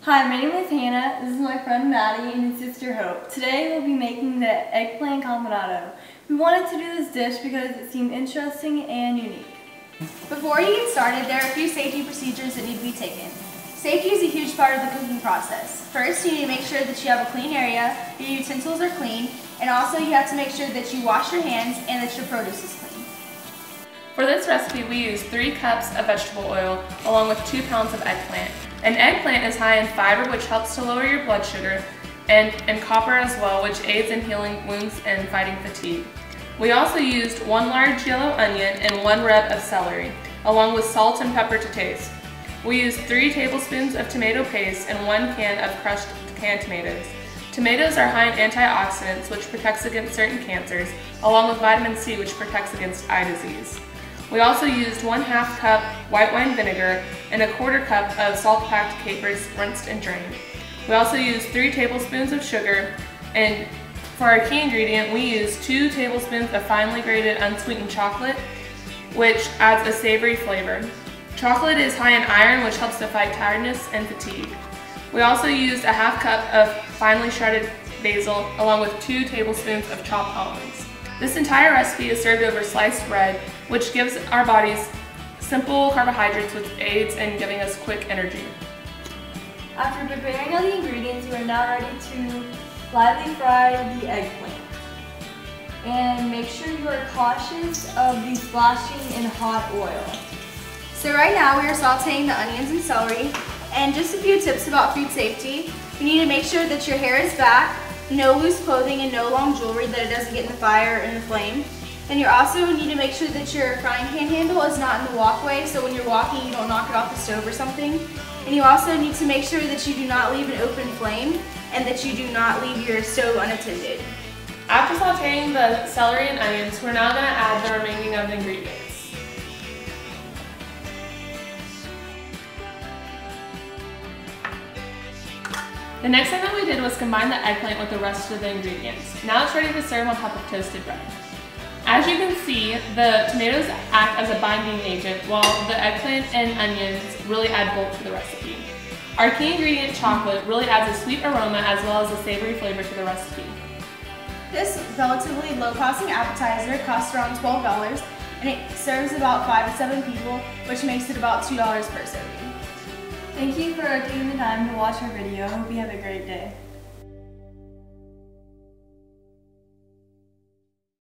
Hi, my name is Hannah. This is my friend Maddie and his sister Hope. Today we'll be making the eggplant caponata. We wanted to do this dish because it seemed interesting and unique. Before you get started, there are a few safety procedures that need to be taken. Safety is a huge part of the cooking process. First, you need to make sure that you have a clean area, your utensils are clean, and also you have to make sure that you wash your hands and that your produce is clean. For this recipe, we use 3 cups of vegetable oil along with 2 pounds of eggplant. An eggplant is high in fiber, which helps to lower your blood sugar, and copper as well, which aids in healing wounds and fighting fatigue. We also used 1 large yellow onion and 1 rib of celery, along with salt and pepper to taste. We used 3 tablespoons of tomato paste and 1 can of crushed canned tomatoes. Tomatoes are high in antioxidants, which protects against certain cancers, along with vitamin C, which protects against eye disease. We also used 1/2 cup white wine vinegar and 1/4 cup of salt-packed capers rinsed and drained. We also used 3 tablespoons of sugar, and for our key ingredient, we used 2 tablespoons of finely grated unsweetened chocolate, which adds a savory flavor. Chocolate is high in iron, which helps to fight tiredness and fatigue. We also used 1/2 cup of finely shredded basil, along with 2 tablespoons of chopped almonds. This entire recipe is served over sliced bread, which gives our bodies simple carbohydrates, which aids in giving us quick energy. After preparing all the ingredients, we are now ready to lightly fry the eggplant. And make sure you are cautious of the splashing in hot oil. So right now we are sauteing the onions and celery, and just a few tips about food safety. You need to make sure that your hair is back, no loose clothing and no long jewelry, that it doesn't get in the fire or in the flame. And you also need to make sure that your frying pan handle is not in the walkway, so when you're walking you don't knock it off the stove or something. And you also need to make sure that you do not leave an open flame and that you do not leave your stove unattended. After sauteing the celery and onions, we're now going to add the remaining of the ingredients. The next thing that we did was combine the eggplant with the rest of the ingredients. Now it's ready to serve on top of toasted bread. As you can see, the tomatoes act as a binding agent, while the eggplant and onions really add bulk to the recipe. Our key ingredient, chocolate, really adds a sweet aroma as well as a savory flavor to the recipe. This relatively low-costing appetizer costs around $12, and it serves about 5 to 7 people, which makes it about $2 per serving. Thank you for taking the time to watch our video. I hope you have a great day.